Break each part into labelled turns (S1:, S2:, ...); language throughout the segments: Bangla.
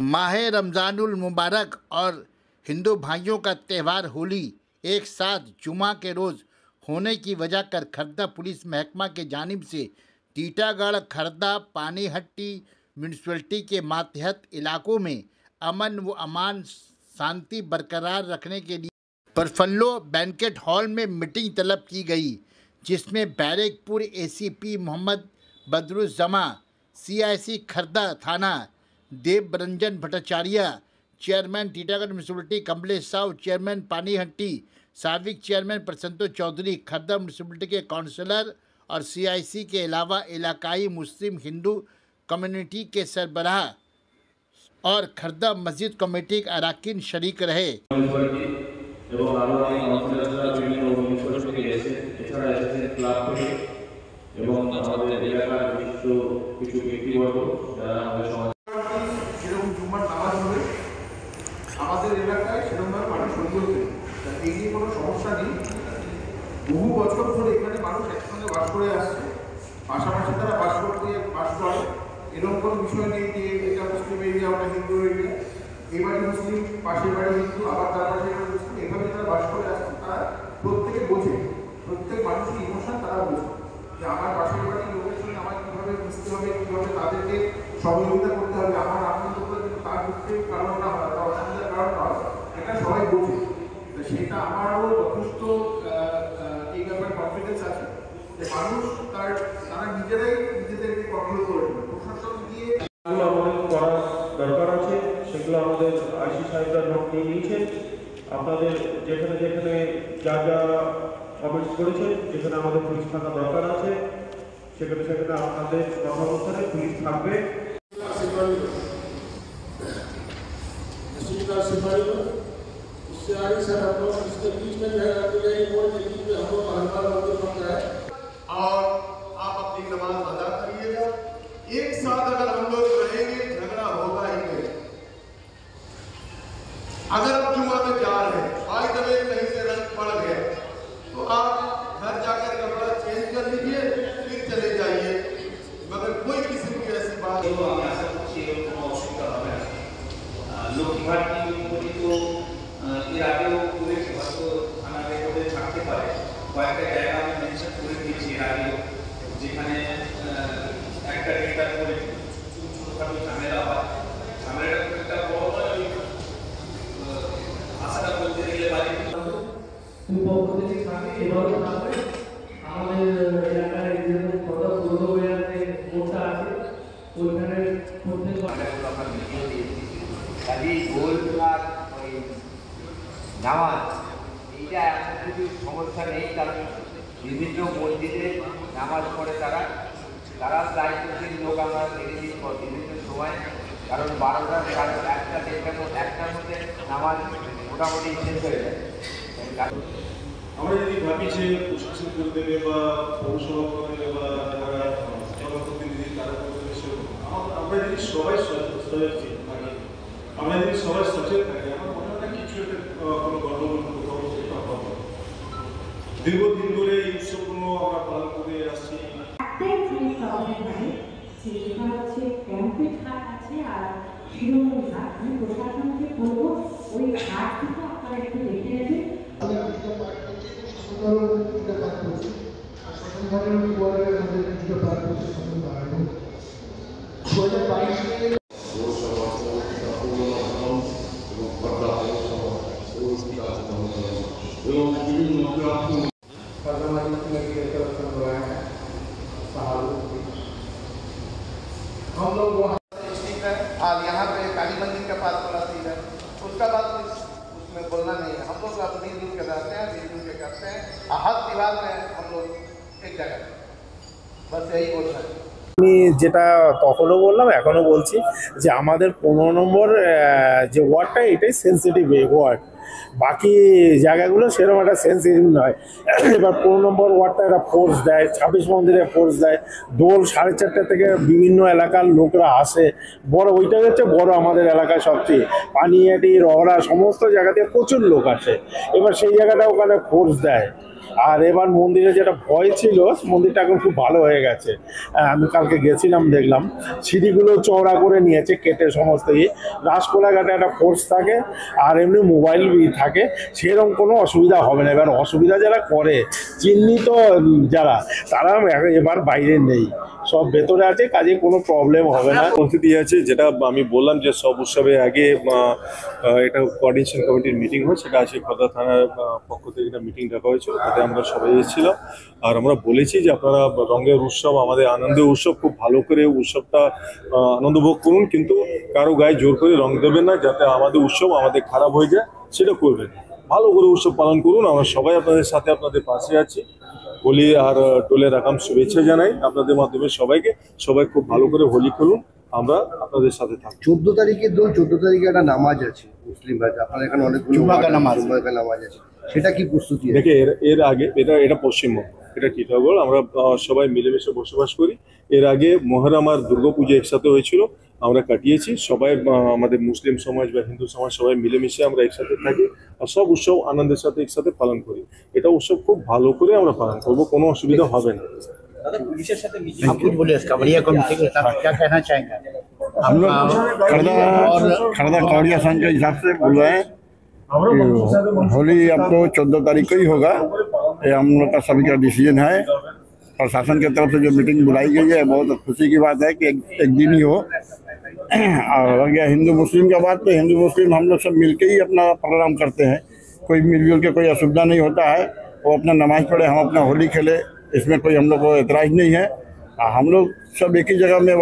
S1: माह रमज़ानुल मुबारक और हिंदू भाइयों का त्यौहार होली एक साथ जुमा के रोज़ होने की वजह कर खर्दा पुलिस महकमा के जानिब से टीटागढ़, खर्दा, पानीहट्टी म्यूनसिपलिटी के मातहत इलाकों में अमन व अमान शांति बरकरार रखने के लिए परफल्लो बैंकेट हॉल में मीटिंग तलब की गई, जिसमें बैरकपुर एसीपी मोहम्मद बदरुज्जमा, सीआईसी खर्दा थाना Debranjan Bhattacharya, chairman Titagarh municipality Kamlesh Sahu, chairman Panihati, साबिक चेयरमैन प्रसन्तो चौधरी, खर्दा म्यूनसिपलिटी के काउंसलर और सीआईसी के अलावा इलाकाई मुस्लिम हिंदू कम्युनिटी के सरबराह और खर्दा मस्जिद कमेटी के अरकान शरीक रहे।
S2: আমাদের এলাকায় সেরকমভাবে মানুষ হইতে এই নিয়ে কোনো সমস্যা নেই। বহু বছর ধরে এখানে মানুষ একসঙ্গে বাস করে আসছে, পাশাপাশি তারা বাস করে, এরকম কোনো বিষয় নেই যে এটা মুসলিম এরিয়া ওটা হিন্দু এরিয়া, এই বাড়ি মুসলিম পাশের বাড়ি হিন্দু আবার তার পাশে মুসলিম, এভাবে তারা বাস করে আসছে। তারা প্রত্যেকে বোঝে, প্রত্যেক মানুষের ইমোশন তারা বোঝে যে আমার পাশের বাড়ির লোকের সঙ্গে আমার কীভাবে মিশতে হবে, কীভাবে তাদেরকে সহযোগিতা করতে হবে, আমার আনন্দ করে কিন্তু তার দুঃখের কারণ না হয়, তার অসুবিধার কারণ না হয়, এটা সবাই বোঝে। তো সেটা আমারও যথেষ্ট এই ব্যাপারে কনফিডেন্স আছে যে মানুষ তারা নিজেরাই নিজেদেরকে কন্ট্রোল করে নেবে। প্রশাসন দিয়ে
S3: আমাদের করা দরকার আছে, সেগুলো আমাদের আইসি সাহেবরা নোট নিয়ে নিয়েছেন। আপনাদের যেখানে যেখানে যা যা কমেন্টস করেছেন, যেখানে আমাদের পুলিশ থাকা দরকার আছে, সেখানে সেখানে আপনাদের কথা অনুসারে পুলিশ থাকবে। उससे आगे सर हम लोग इसके बीच में जो है हम लोग हल्का है
S2: और आप अपनी नमाज अदा करिएगा। एक साथ अगर हम लोग रहेंगे झगड़ा होगा ही नहीं। अगर आप जुमा में जा रहे हैं, बाय द वे कहीं से रंग पड़ गया तो आप घर जाकर कपड़ा चेंज कर लीजिए, फिर चले जाइए, मगर कोई किसी की ऐसी बात
S4: লক্ষ্মীঘাট তো এর আগেও করেছি, হয়তো থানা রেকর্ডে থাকতে পারে। কয়েকটা জায়গা আমি মেনশন করে দিয়েছি এর আগেও, যেখানে একটা ডেটার করে ছোটোখাটো ঝামেলা হয়, ঝামেলাটা খুব একটা বড় নয়, ওই আশাটা বলতে গেলে বাড়ি
S5: পদ্ধতি থাকে এভাবে থাকবে। আমাদের এলাকায় যেরকম কথা পূর্ব বেড়াতে মোড়টা আছে, ওইখানে প্রত্যেক
S6: কাজী গোল আর ওই নামাজ এইটা এমন কিছু সমস্যা নেই, কারণ বিভিন্ন মসজিদে নামাজ পড়ে তারা দায়িত্বশীল লোক আমরা দেখেছি বিভিন্ন সময়, কারণ 12টা 1টার মধ্যে নামাজ মোটামুটি শেষ হয়ে যায়।
S3: আমরা যদি ভাবি যে প্রশাসন করে দেবে বা পৌরসভা করে দেবে বা যারা জনপ্রতিনিধি তারা করে দেবে, আমরা যদি সবাই সচেতন থাকি, আমরা যদি সবাই সচেতন থাকি, আমার মনে হয় না কিছু একটা কোনো গণ্ডগোল কোথাও হবে। দীর্ঘদিন ধরে এই উৎসবগুলো আমরা পালন করে আসছি।
S7: একটাই জিনিস আমাদের মানে যেটা হচ্ছে ক্যাম্পেট হাট আছে আর শিরোমণি হাট। আমি প্রশাসনকে বলবো ওই হাটটিকে আপনারা একটু দেখে নেবেন।
S2: हम लोग वहाँ ठीक है, और यहाँ पे काली मंदिर के पास वाला सीन है, उसका बात उसमें बोलना नहीं है। हम लोग अपनी मिलजुल के रहते हैं, मिलजुल के करते हैं, हर त्योहार में हम लोग एक जगह, बस यही बोलना है।
S8: আমি যেটা তখনও বললাম এখনও বলছি যে আমাদের 15 নম্বর যে ওয়ার্ডটা এটাই সেন্সিটিভ ওয়ার্ড, বাকি জায়গাগুলো সেরকম একটা সেন্সিটিভ নয়। এবার 15 নম্বর ওয়ার্ডটা একটা ফোর্স দেয়, 26 মন্দিরে ফোর্স দেয়, দোল 4:30 থেকে বিভিন্ন এলাকার লোকরা আসে, বড় ওইটা হচ্ছে বড় আমাদের এলাকায় সবচেয়ে, পানিহাটি রহরা সমস্ত জায়গা থেকে প্রচুর লোক আসে। এবার সেই জায়গাটা ওখানে ফোর্স দেয়, আর এবার মন্দিরে যেটা ভয় ছিল মন্দিরটা এখন খুব ভালো হয়ে গেছে। আমি কালকে গেছিলাম, দেখলাম সিঁড়িগুলো চওড়া করে নিয়েছে কেটে সমস্ত রাসকোলাঘাটে একটা ফোর্স থাকে আর এমনি মোবাইল থাকে, সেরকম কোনো অসুবিধা হবে না। এবার অসুবিধা যারা করে চিহ্নিত যারা, তারা এবার বাইরে নেই, সব ভেতরে আছে, কাজে কোনো প্রবলেম হবে না।
S3: পরিস্থিতি আছে যেটা আমি বললাম যে সব উৎসবে আগে এটা কোঅর্ডিনেশন কমিটির মিটিং হয়, সেটা আছে খর্দা থানার পক্ষ থেকে একটা মিটিং ডাকা হয়েছিল, তাতে আমরা সবাই এসেছিলাম। আর আমরা বলেছি যে আপনারা রঙের উৎসব, আমাদের আনন্দের উৎসব, খুব ভালো করে উৎসবটা আনন্দ ভোগ করুন, কিন্তু কারো গায়ে জোর করে রং দেবেন না, যাতে আমাদের উৎসব আমাদের খারাপ হয়ে যায় সেটা করবেন। ভালো করে উৎসব পালন করুন, আমরা সবাই আপনাদের সাথে আপনাদের পাশে আছি। হোলি আর টোলের আগাম শুভেচ্ছা জানাই আপনাদের মাধ্যমে সবাইকে। সবাই খুব ভালো করে হোলি খেলুন, আমরা আপনাদের সাথে থাকি।
S9: 14 তারিখে 14 তারিখে একটা নামাজ আছে মুসলিম ভাইদের, আপনার এখানে অনেকগুলো নামাজ আছে, সেটা কি প্রস্তুতি?
S3: দেখে এর আগে এটা পশ্চিমবঙ্গ, এটা টিটাগড়, আমরা সবাই মিলেমিশে বসবাস করি। এর আগে মহরম আর দুর্গাপুজো একসাথে হয়েছিল, আমরা কাটিয়েছি। সবাই আমাদের মুসলিম সমাজ বা হিন্দু সমাজ সবাই মিলেমিশে আমরা একসাথে থাকি আর সব উৎসব আনন্দের সাথে একসাথে পালন করি। এটা উৎসব খুব ভালো করে আমরা পালন করবো, কোনো অসুবিধা হবে না।
S1: आप कुछ बोलिए कांवड़िया कमेटी के साथ क्या कहना चाहेंगे?
S10: हम लोग खरदा कांवड़िया संघ के हिसाब से बोल रहे हैं कि होली अब तो 14 तारीख को ही होगा, ये हम लोग का सभी का डिसीजन है। प्रशासन की तरफ से जो मीटिंग बुलाई गई है, बहुत खुशी की बात है कि एक दिन ही हो। और रह गया हिंदू मुस्लिम का बात, तो हिंदू मुस्लिम हम लोग सब मिलके ही अपना प्रोग्राम करते हैं, कोई मिलजुल के कोई असुविधा नहीं होता है। वो अपना नमाज पढ़े, हम अपना होली खेले, इसमें कोई हम लोग को एतराज़ नहीं है। हम लोग सब एक ही जगह में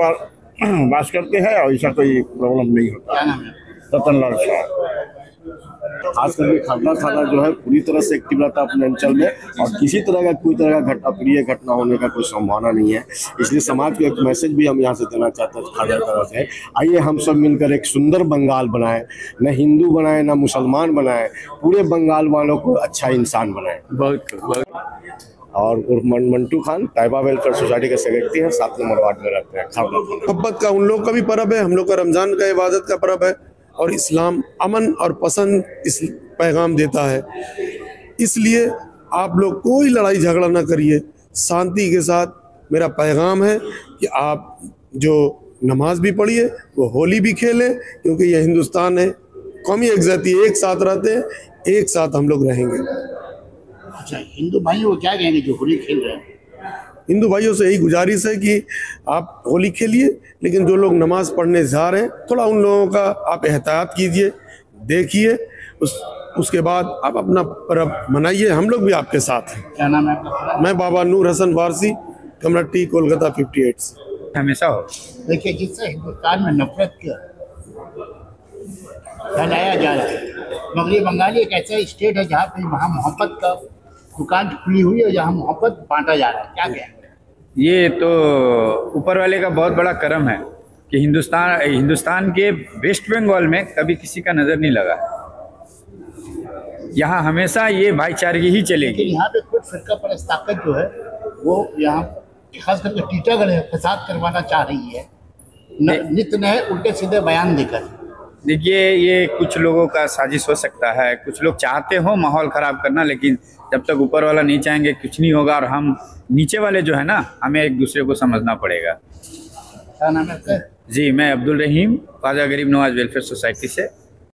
S10: वास करते हैं और ऐसा कोई प्रॉब्लम नहीं होता। रतनलाल शाह।
S11: खास करके खरदा थाना जो है पूरी तरह से एक्टिव रहता है अपने अंचल में, और किसी तरह का कोई तरह का अप्रिय घटना होने का कोई संभावना नहीं है। इसलिए समाज को एक मैसेज भी हम यहाँ से देना चाहते हैं खरदा तरफ से, आइए हम सब मिलकर एक सुंदर बंगाल बनाएं, न हिंदू बनाएं न मुसलमान बनाएं, पूरे बंगाल वालों को अच्छा इंसान बनाएं। और मंटू खान ताइबा वेलफेयर सोसाइटी के सेक्रेटरी हैं, 7 नंबर वार्ड में रहते हैं।
S12: मोहब्बत का उन लोग का भी पर्व है, हम लोग का रमजान का इबादत का पर्व है, और इस्लाम अमन और पसंद इस पैगाम देता है। इसलिए आप लोग कोई लड़ाई झगड़ा ना करिए, शांति के साथ मेरा पैगाम है कि आप जो नमाज भी पढ़िए, वो होली भी खेलें, क्योंकि ये हिंदुस्तान है, कौमी एकजाती एक साथ रहते हैं, एक साथ हम लोग रहेंगे।
S1: अच्छा, हिंदू भाइयों को क्या कहेंगे जो होली खेल रहे हैं?
S12: हिंदू भाइयों से यही गुजारिश है कि आप होली खेलिए, लेकिन जो लोग नमाज पढ़ने जा रहे हैं थोड़ा उन लोगों का आप एहतियात कीजिए, देखिए, उसके बाद आप अपना पर्व मनाइए, हम लोग भी आपके साथ हैं।
S1: क्या नाम है आपका?
S12: मैं बाबा नूर हसन वारसी, कमरा टी, कोलकाता 58 से।
S1: हमेशा हो। देखिए, जिससे हिंदुस्तान में नफरत फैलाया जा रहा है, मगर ये बंगाली एक ऐसा स्टेट है जहाँ पे वहाँ मोहब्बत का दुकान खुली हुई है, जहाँ मोहब्बत बांटा जा रहा है। क्या कहेंगे?
S13: ये तो ऊपर वाले का बहुत बड़ा करम है कि हिंदुस्तान के वेस्ट बंगाल में कभी किसी का नज़र नहीं लगा। यहाँ हमेशा ये भाईचारगी ही चलेगी।
S1: यहाँ पे खुद फिरका परस्त ताकत जो है वो यहाँ खास करके टीटागढ़ है फसाद करवाना चाह रही है, नित्य नए उल्टे सीधे बयान देकर।
S13: देखिए, ये कुछ लोगों का साजिश हो सकता है, कुछ लोग चाहते हो माहौल ख़राब करना, लेकिन जब तक ऊपर वाला नहीं चाहेंगे कुछ नहीं होगा, और हम नीचे वाले जो है ना, हमें एक दूसरे को समझना पड़ेगा।
S1: क्या नाम है आपका?
S13: जी, मैं अब्दुल रहीम, ख्वाजा गरीब नवाज वेलफेयर सोसाइटी से।